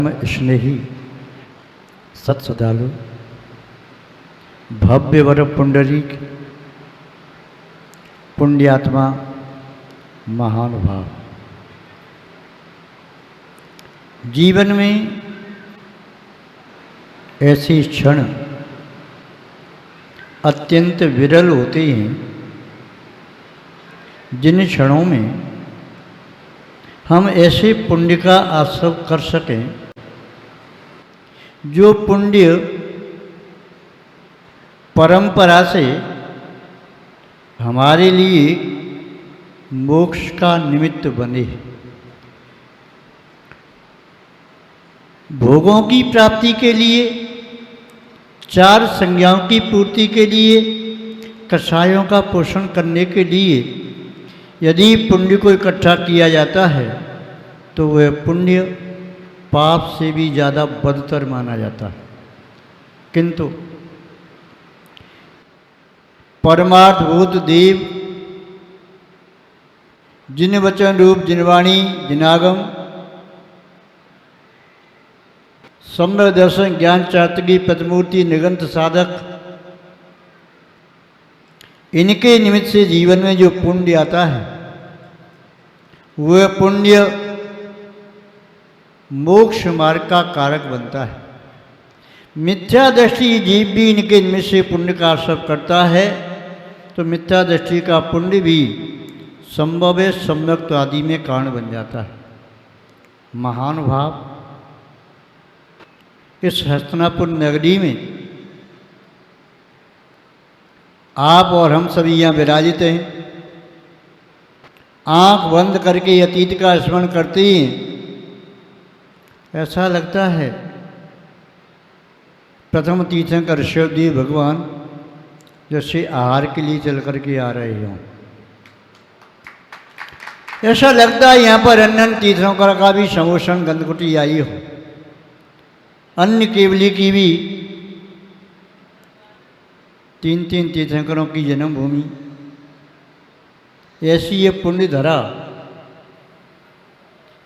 धर्म स्नेही सत्सदालु भव्य वर पुंडरीक पुण्यात्मा महानुभाव, जीवन में ऐसी क्षण अत्यंत विरल होते हैं जिन क्षणों में हम ऐसे पुण्य का आस्वाद कर सकें जो पुण्य परंपरा से हमारे लिए मोक्ष का निमित्त बने। भोगों की प्राप्ति के लिए, चार संज्ञाओं की पूर्ति के लिए, कषायों का पोषण करने के लिए यदि पुण्य को इकट्ठा किया जाता है तो वह पुण्य पाप से भी ज़्यादा बदतर माना जाता है। किंतु परमार्थभूत देव जिन वचन रूप जिनवाणी जिनागम सम्य दर्शन ज्ञान चातुर्य प्रतिमूर्ति निगंत साधक, इनके निमित्त से जीवन में जो पुण्य आता है वह पुण्य मोक्ष मार्ग का कारक बनता है। मिथ्या दृष्टि जीव भी इनके निमित्त से पुण्य का आश्रय करता है तो मिथ्या दृष्टि का पुण्य भी संभव सम्यक्त आदि में कारण बन जाता है। महानुभाव, इस हस्तिनापुर नगरी में आप और हम सभी यहाँ विराजित हैं। आंख बंद करके अतीत का स्मरण करते ही ऐसा लगता है प्रथम तीर्थंकर ऋषभदेव भगवान जैसे आहार के लिए चल करके आ रहे हों। ऐसा लगता है यहाँ पर अन्य तीर्थंकर का भी समोषण गंधकुटी आई हो, अन्य केवली की भी तीन तीर्थंकरों की जन्मभूमि। ऐसी ये पुण्य धरा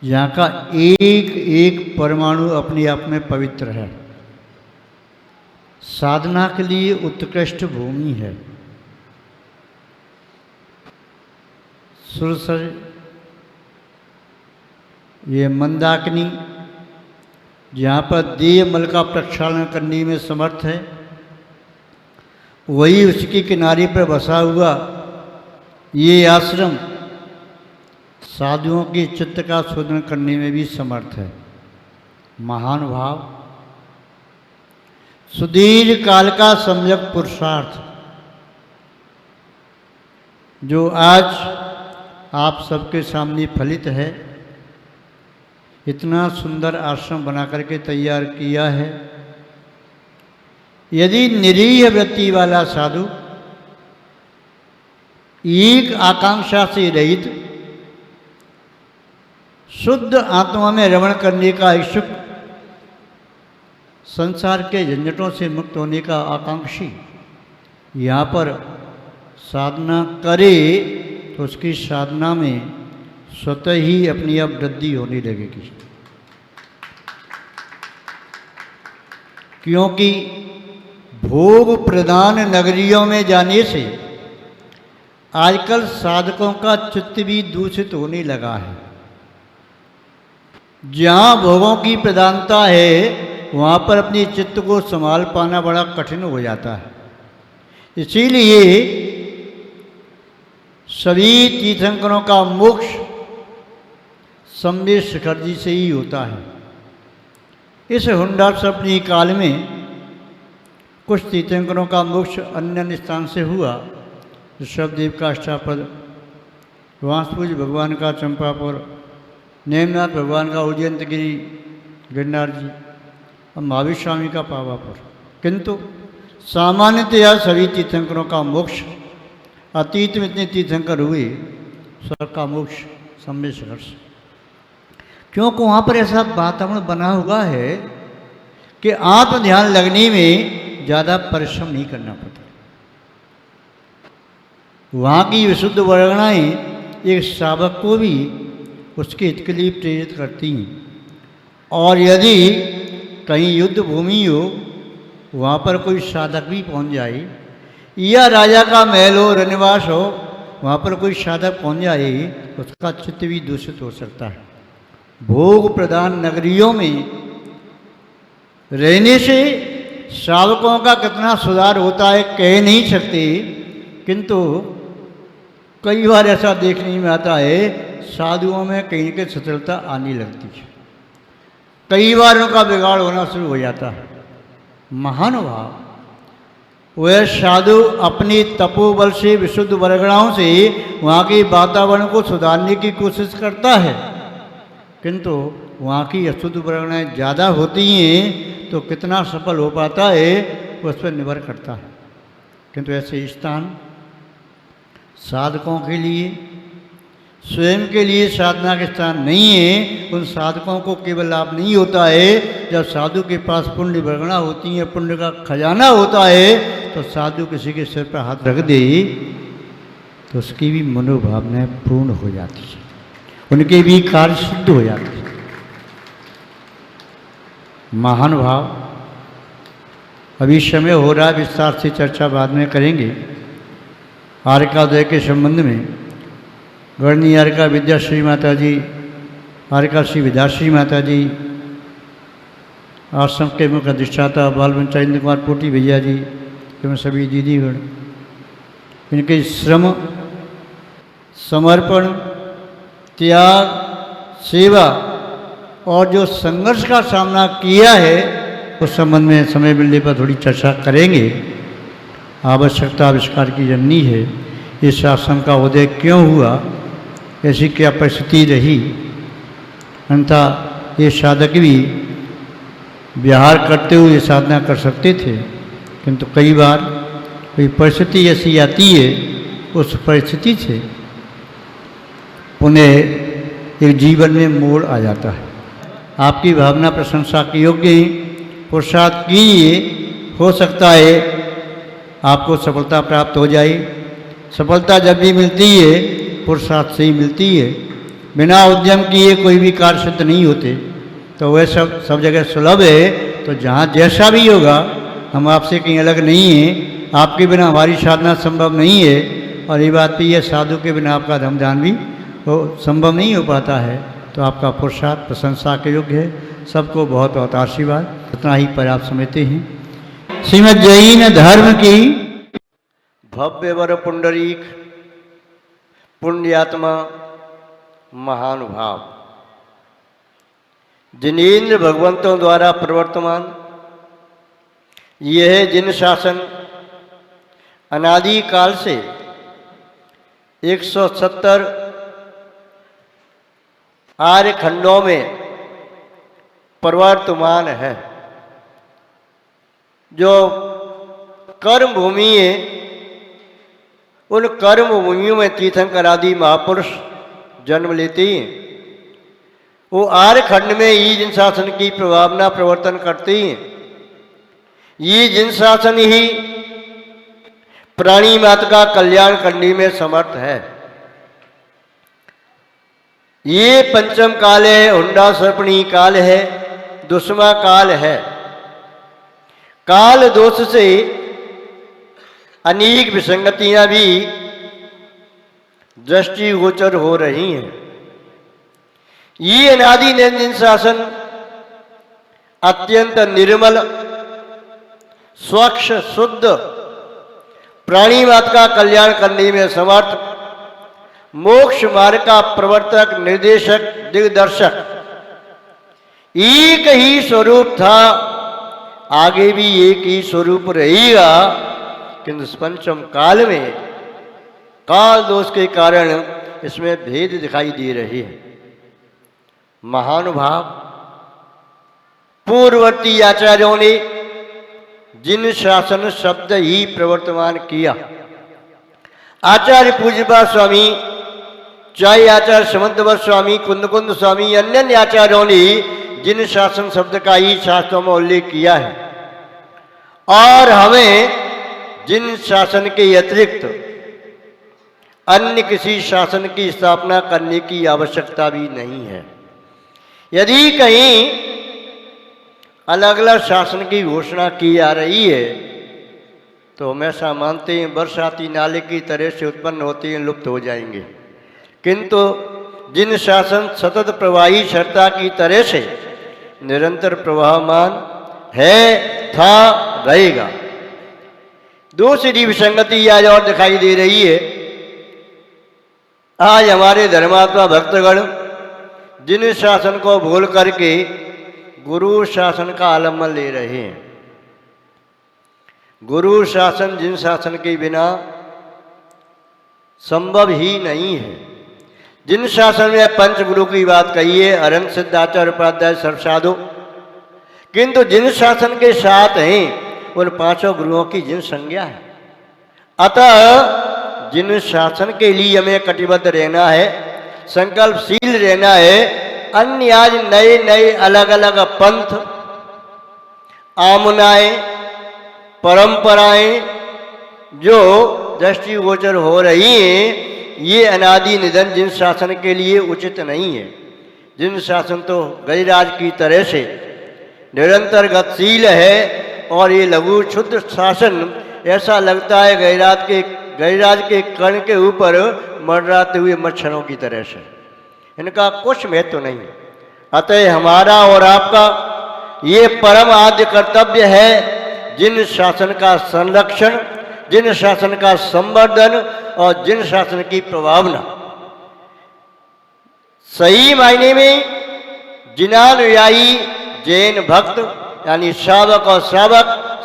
यहाँ का एक एक परमाणु अपने आप में पवित्र है, साधना के लिए उत्कृष्ट भूमि है। सुरसर ये मंदाकिनी जहाँ पर देह मल का प्रक्षालन करने में समर्थ है, वही उसके किनारे पर बसा हुआ ये आश्रम साधुओं के चित्त का शोधन करने में भी समर्थ है। महानुभाव, सुदीर्घ काल का सम्यक पुरुषार्थ जो आज आप सबके सामने फलित है, इतना सुंदर आश्रम बना करके तैयार किया है। यदि निरीह वृत्ति वाला साधु एक आकांक्षा से रहित शुद्ध आत्मा में रमण करने का इच्छुक, संसार के झंझटों से मुक्त होने का आकांक्षी यहाँ पर साधना करे तो उसकी साधना में स्वतः ही अपनी आप वृद्धि होने लगेगी। क्योंकि भोग प्रधान नगरियों में जाने से आजकल साधकों का चित्त भी दूषित होने लगा है। जहाँ भोगों की प्रधानता है वहाँ पर अपने चित्त को संभाल पाना बड़ा कठिन हो जाता है। इसीलिए सभी तीर्थंकरों का मोक्ष सम्य शिखर जी से ही होता है। इस हुंडा सपनी काल में कुछ तीर्थंकरों का मोक्ष अन्य स्थान से हुआ। ऋषभदेव का अष्टापद, वांसपूज भगवान का चंपापुर, नेमनाथ भगवान का उज्जैनगिरी गिरनार जी और महावीर स्वामी का पावापुर। किंतु सामान्यतया सभी तीर्थंकरों का मोक्ष, अतीत में इतने तीर्थंकर हुए, सबका मोक्ष सम्य शिखर से। क्योंकि वहाँ पर ऐसा वातावरण बना हुआ है कि आत्म ध्यान लगने में ज़्यादा परिश्रम नहीं करना पड़ता। वहाँ की विशुद्ध वर्णनाएँ एक साधक को भी उसके हित के लिए प्रेरित करती हैं। और यदि कहीं युद्ध भूमि हो, वहाँ पर कोई साधक भी पहुँच जाए, या राजा का महल हो, रनिवास हो, वहाँ पर कोई साधक पहुँच जाए, उसका चित्त भी दूषित हो सकता है। भोग प्रधान नगरियों में रहने से साधकों का कितना सुधार होता है कह नहीं सकते, किंतु कई बार ऐसा देखने में आता है साधुओं में कहीं की सचलता आने लगती है, कई बार उनका बिगाड़ होना शुरू हो जाता है। महानुभाव वह साधु अपनी तपोबल से विशुद्ध वर्गणाओं से वहाँ के वातावरण को सुधारने की कोशिश करता है, किंतु वहाँ की अशुद्ध वर्गणाएँ ज़्यादा होती हैं तो कितना सफल हो पाता है उस पर निर्भर करता है। किंतु ऐसे स्थान साधकों के लिए, स्वयं के लिए साधना के स्थान नहीं है। उन साधकों को केवल लाभ नहीं होता है, जब साधु के पास पुण्य वर्गणा होती है, पुण्य का खजाना होता है, तो साधु किसी के सिर पर हाथ रख दे तो उसकी भी मनोभावनाएं पूर्ण हो जाती है, उनके भी कार्य सिद्ध हो जाते हैं। महानुभाव, अभी समय हो रहा है, विस्तार से चर्चा बाद में करेंगे आर्यकादय के संबंध में। गणनी आर्यका विद्याश्री माता जी, आर्यका श्री विद्याश्री माता जी, आश्रम के मुख्य अधिष्ठाता बालवंत इंद्र कुमार पोटी भैया जी एवं सभी दीदीगण, इनके श्रम, समर्पण, त्याग, सेवा और जो संघर्ष का सामना किया है उस संबंध में समय मिलने पर थोड़ी चर्चा करेंगे। आवश्यकता आविष्कार की जननी है, इस आश्रम का उदय क्यों हुआ, ऐसी क्या परिस्थिति रही, अन्यथा ये साधक भी विहार करते हुए साधना कर सकते थे, किंतु कई बार कोई परिस्थिति ऐसी आती है, उस परिस्थिति से उन्हें एक जीवन में मोड़ आ जाता है। आपकी भावना प्रशंसा के योग्य ही, पुरुषार्थ कीजिए, हो सकता है आपको सफलता प्राप्त हो जाए। सफलता जब भी मिलती है पुरुषार्थ से ही मिलती है, बिना उद्यम किए कोई भी कार्य सिद्ध नहीं होते। तो वह सब जगह सुलभ है, तो जहाँ जैसा भी होगा हम आपसे कहीं अलग नहीं हैं, आपके बिना हमारी साधना संभव नहीं है। और ये बात भी है, साधु के बिना आपका धर्मदान भी संभव नहीं हो पाता है। तो आपका पुरुषार्थ प्रशंसा के योग्य है। सबको बहुत बहुत आशीर्वाद, इतना ही पर्याप्त समझते हैं। श्रीमद् जैन धर्म की भव्य वर पुंडरीक पुण्यात्मा महानुभाव, जिनेन्द्र भगवंतों द्वारा प्रवर्तमान यह जिन शासन अनादि काल से 170 आर्य खंडों में प्रवर्तमान है। जो कर्म भूमि है, उन कर्म भूमियों में तीर्थंकर आदि महापुरुष जन्म लेते हैं। वो आर्य खंड में ये जिन शासन की प्रभावना प्रवर्तन करते हैं। ये जिन शासन ही प्राणी मात्र का कल्याण करने में समर्थ है। ये पंचम काल है, हुंडा सर्पणी काल है, दुष्मा काल है। काल दोष से अनेक विसंगतियां भी दृष्टिगोचर हो रही हैं। ये अनादि निरंजन शासन अत्यंत निर्मल, स्वच्छ, शुद्ध, प्राणी मात्र का कल्याण करने में समर्थ, मोक्ष मार्ग का प्रवर्तक, निर्देशक, दिग्दर्शक एक ही स्वरूप था, आगे भी एक ही स्वरूप रहेगा। किंतु पंचम काल में काल दोष के कारण इसमें भेद दिखाई दे रहे हैं। महानुभाव, पूर्ववर्ती आचार्यों ने जिन शासन शब्द ही प्रवर्तमान किया, आचार्य पूज्यपाद स्वामी, चाहे आचार्य समंतवर स्वामी, कुंद स्वामी, अन्य आचार्यों ने जिन शासन शब्द का ही शास्त्रों में उल्लेख किया है, और हमें जिन शासन के अतिरिक्त अन्य किसी शासन की स्थापना करने की आवश्यकता भी नहीं है। यदि कहीं अलग अलग शासन की घोषणा की जा रही है, तो हमेशा मानते हैं बरसाती नाले की तरह से उत्पन्न होते हैं, लुप्त हो जाएंगे। किंतु जिन शासन सतत प्रवाही क्षरता की तरह से निरंतर प्रवाहमान है, था, रहेगा। दूसरी विसंगति आज और दिखाई दे रही है। आज हमारे धर्मात्मा भक्तगण जिन शासन को भूल करके गुरु शासन का आलम्बन ले रहे हैं। गुरु शासन जिन शासन के बिना संभव ही नहीं है। जिन शासन में पंच गुरु की बात कही है, अरहंत सिद्धाचार्य उपाध्याय सर्वसाधु, किंतु जिन शासन के साथ हैं उन पांचों गुरुओं की जिन संज्ञा है। अतः जिन शासन के लिए हमें कटिबद्ध रहना है, संकल्पशील रहना है, अन्य आज नए नए अलग अलग पंथ, आमनाएं, परंपराएं जो दृष्टिगोचर हो रही हैं, ये अनादि निधन जिन शासन के लिए उचित नहीं है। जिन शासन तो गैराज की तरह से निरंतर गतिशील है, और ये लघु क्षुद्र शासन ऐसा लगता है गैराज के कण के ऊपर मंडराते हुए मच्छरों की तरह से। इनका कुछ महत्व तो नहीं। अतः हमारा और आपका ये परम आद्य कर्तव्य है, जिन शासन का संरक्षण, जिन शासन का संवर्धन और जिन शासन की प्रभावना। सही मायने में जिनानुयायी जैन भक्त यानी श्रावक और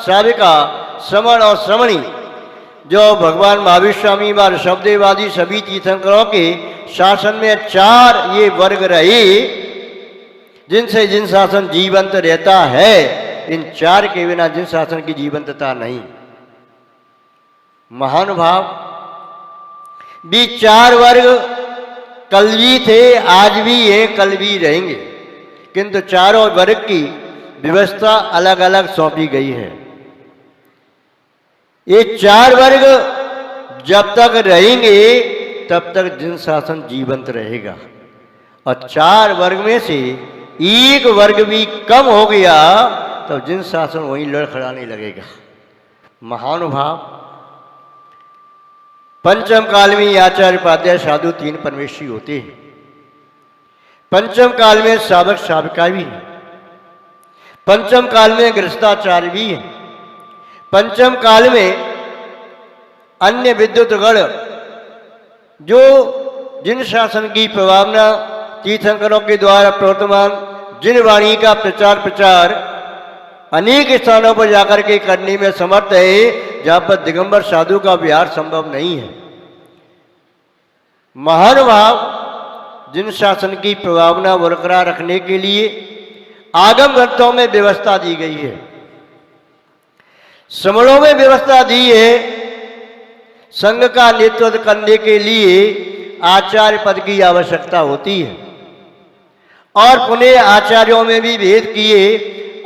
श्राविका, श्रमण और श्रमणी, जो भगवान महावीर स्वामी व ऋषभदेवादी सभी तीर्थंकरों के शासन में चार ये वर्ग रहे, जिनसे जिन शासन जीवंत रहता है। इन चार के बिना जिन शासन की जीवंतता नहीं। महानुभाव, भी चार वर्ग कल भी थे, आज भी हैं, कल भी रहेंगे, किंतु चारों वर्ग की व्यवस्था अलग अलग सौंपी गई है। ये चार वर्ग जब तक रहेंगे तब तक जिन शासन जीवंत रहेगा, और चार वर्ग में से एक वर्ग भी कम हो गया तो जिन शासन वहीं लड़खड़ाने लगेगा। महानुभाव, पंचम काल में आचार्य उपाध्याय साधु तीन परमेश्वरी होते हैं। पंचम काल में साधक साविका भी है। पंचम काल में गृहस्थाचार्य भी है। पंचम काल में अन्य विद्युतगण जो जिन शासन की प्रभावना तीर्थंकरों के द्वारा प्रवर्तमान जिन वाणी का प्रचार अनेक स्थानों पर जाकर के करने में समर्थ है, जहां पर दिगंबर साधु का विहार संभव नहीं है। महानुभाव, जिन शासन की प्रभावना बरकरार रखने के लिए आगम ग्रंथों में व्यवस्था दी गई है, श्रमणों में व्यवस्था दी है। संघ का नेतृत्व करने के लिए आचार्य पद की आवश्यकता होती है, और पुनः आचार्यों में भी भेद किए।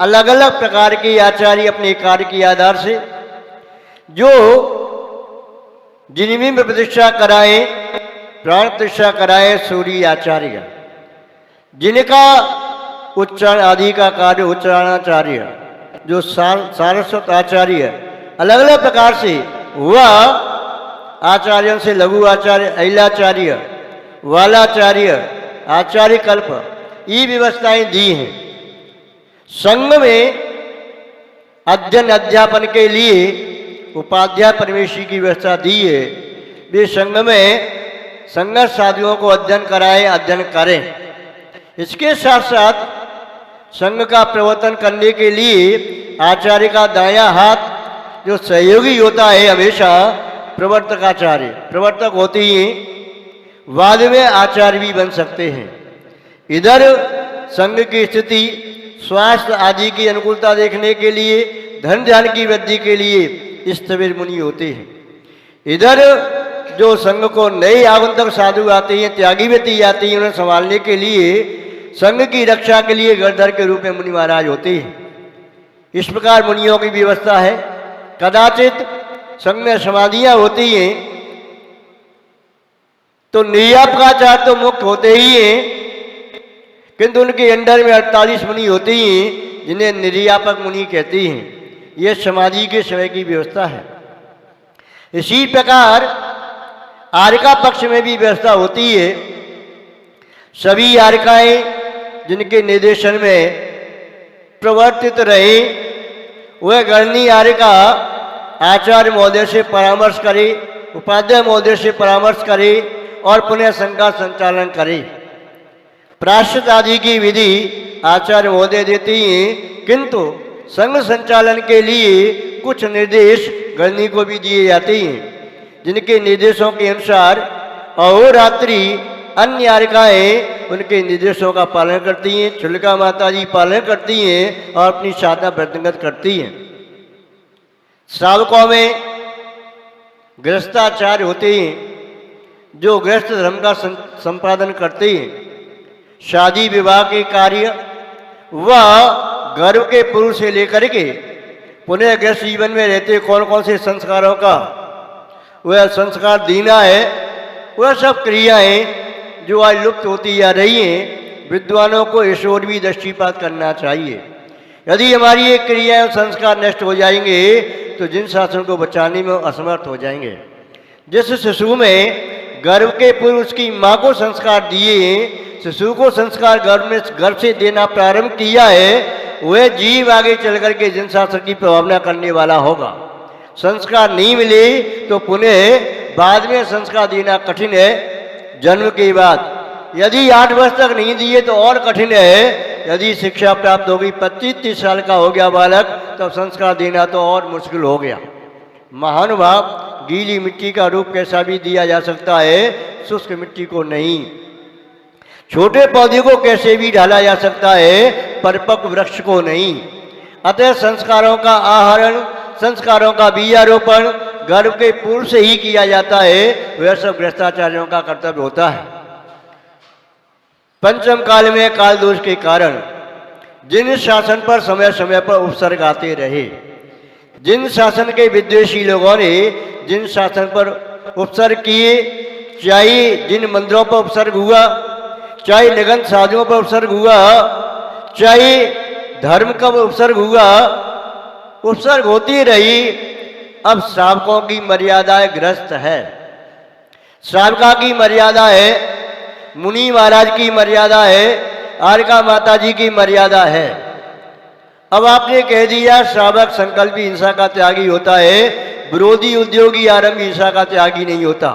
अलग अलग प्रकार के आचार्य अपने कार्य के आधार से जो जिनमें प्रतिष्ठा कराएं, प्राण प्रतिष्ठा कराएं, सूर्य आचार्य, जिनका उच्चारण आदि का कार्य उच्चारणाचार्य, जो सारस्वत आचार्य, अलग अलग प्रकार से हुआ। आचार्यों से लघु आचार्य, अहिलाचार्य, वालाचार्य, आचार्य कल्प, ये व्यवस्थाएं दी हैं। संघ में अध्ययन अध्यापन के लिए उपाध्याय परमेश्वरी की व्यवस्था दी है। वे संघ में संघर्ष साधुओं को अध्ययन कराएं, अध्ययन करें। इसके साथ साथ संघ का प्रवर्तन करने के लिए आचार्य का दायां हाथ जो सहयोगी होता है, हमेशा प्रवर्तकाचार्य, प्रवर्तक होते ही बाद में आचार्य भी बन सकते हैं। इधर संघ की स्थिति, स्वास्थ्य आदि की अनुकूलता देखने के लिए, धन ध्यान की वृद्धि के लिए स्थविर मुनि होते हैं। इधर जो संघ को नए आगंतुक साधु आते हैं, त्यागी व्यक्ति आते हैं, उन्हें संभालने के लिए संघ की रक्षा के लिए गणधर के रूप में मुनि महाराज होते हैं। इस प्रकार मुनियों की व्यवस्था है। कदाचित संघ में समाधियां होती हैं तो निर्यापकाचार्य तो मुक्त होते ही हैं, किंतु उनके अंडर में 48 मुनि होते ही हैं, जिन्हें निर्यापक मुनि कहती हैं। यह समाधि के समय की व्यवस्था है। इसी प्रकार आर्का पक्ष में भी व्यवस्था होती है। सभी आर्काएं जिनके निर्देशन में प्रवर्तित रहे, वह गणनी आर्का आचार्य महोदय से परामर्श करे, उपाध्याय महोदय से परामर्श करे और पुनः संघ का संचालन करे। प्रायश्चित आदि की विधि आचार्य महोदय देती हैं, किंतु संघ संचालन के लिए कुछ निर्देश गणनी को भी दिए जाते हैं, जिनके निर्देशों के अनुसार अहोरात्रि अन्य आर्काएं उनके निर्देशों का पालन करती हैं। चुलिका माता जी पालन करती हैं और अपनी साधना वृद्धिंगत करती हैं। श्रावकों में गृहस्थाचार्य होते हैं, जो गृहस्थ धर्म का संपादन करते हैं। शादी विवाह के कार्य व गर्भ के पूर्व से लेकर के पुनः गृहस्थ जीवन में रहते कौन कौन से संस्कारों का वह संस्कार देना है, वह सब क्रियाएं जो आज लुप्त होती जा रही हैं, विद्वानों को इस ओर भी दृष्टिपात करना चाहिए। यदि हमारी ये क्रियाएं और संस्कार नष्ट हो जाएंगे तो जिन शासन को बचाने में असमर्थ हो जाएंगे। जिस शिशु में गर्भ के पूर्व उसकी माँ को संस्कार दिए, शिशु को संस्कार गर्भ से देना प्रारंभ किया है, वह जीव आगे चल करके जिन शासन की प्रभावना करने वाला होगा। संस्कार नहीं मिले तो पुनः बाद में संस्कार देना कठिन है। जन्म के बाद यदि 8 वर्ष तक नहीं दिए तो और कठिन है। यदि शिक्षा प्राप्त होगी 25-30 साल का हो गया बालक, तब संस्कार देना तो और मुश्किल हो गया। महानुभाव, गीली मिट्टी का रूप कैसा भी दिया जा सकता है, शुष्क मिट्टी को नहीं। छोटे पौधे को कैसे भी ढाला जा सकता है, परिपक्व वृक्ष को नहीं। अतः संस्कारों का आहरण, संस्कारों का बीजारोपण गर्भ के पूर्व से ही किया जाता है। वह सब गृहस्थाचार्यों का कर्तव्य होता है। पंचम काल में काल दोष के कारण जिन शासन पर समय समय पर उपसर्ग आते रहे, जिन शासन के विद्वेषी लोगों ने जिन शासन पर उपसर्ग किए, चाहे जिन मंदिरों पर उपसर्ग हुआ, चाहे निगंध साधुओं पर उपसर्ग हुआ, चाहे धर्म का उपसर्ग हुआ, उपसर्ग होती रही। अब श्रावकों की मर्यादा ग्रस्त है, श्रावका की मर्यादा है, मुनि महाराज की मर्यादा है, आर्का माता जी की मर्यादा है। अब आपने कह दिया श्रावक संकल्पी हिंसा का त्यागी होता है, विरोधी उद्योगी आरंभी हिंसा का त्यागी नहीं होता।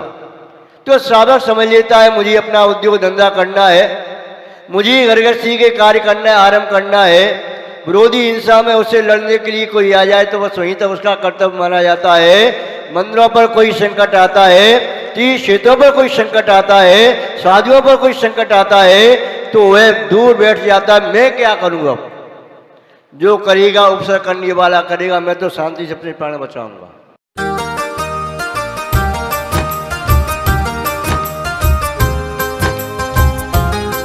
तो श्रावक समझ लेता है मुझे अपना उद्योग धंधा करना है, मुझे घर गृहस्थी के कार्य करना है, आरंभ करना है। विरोधी हिंसा में उससे लड़ने के लिए कोई आ जाए तो बस वहीं तक उसका कर्तव्य माना जाता है। मंदिरों पर कोई संकट आता है, तीर्थ क्षेत्रों पर कोई संकट आता है, साधुओं पर कोई संकट आता है, तो वह दूर बैठ जाता है, मैं क्या करूँगा। जो करेगा उपसर्ग करने वाला करेगा, मैं तो शांति से अपने प्राण बचाऊंगा।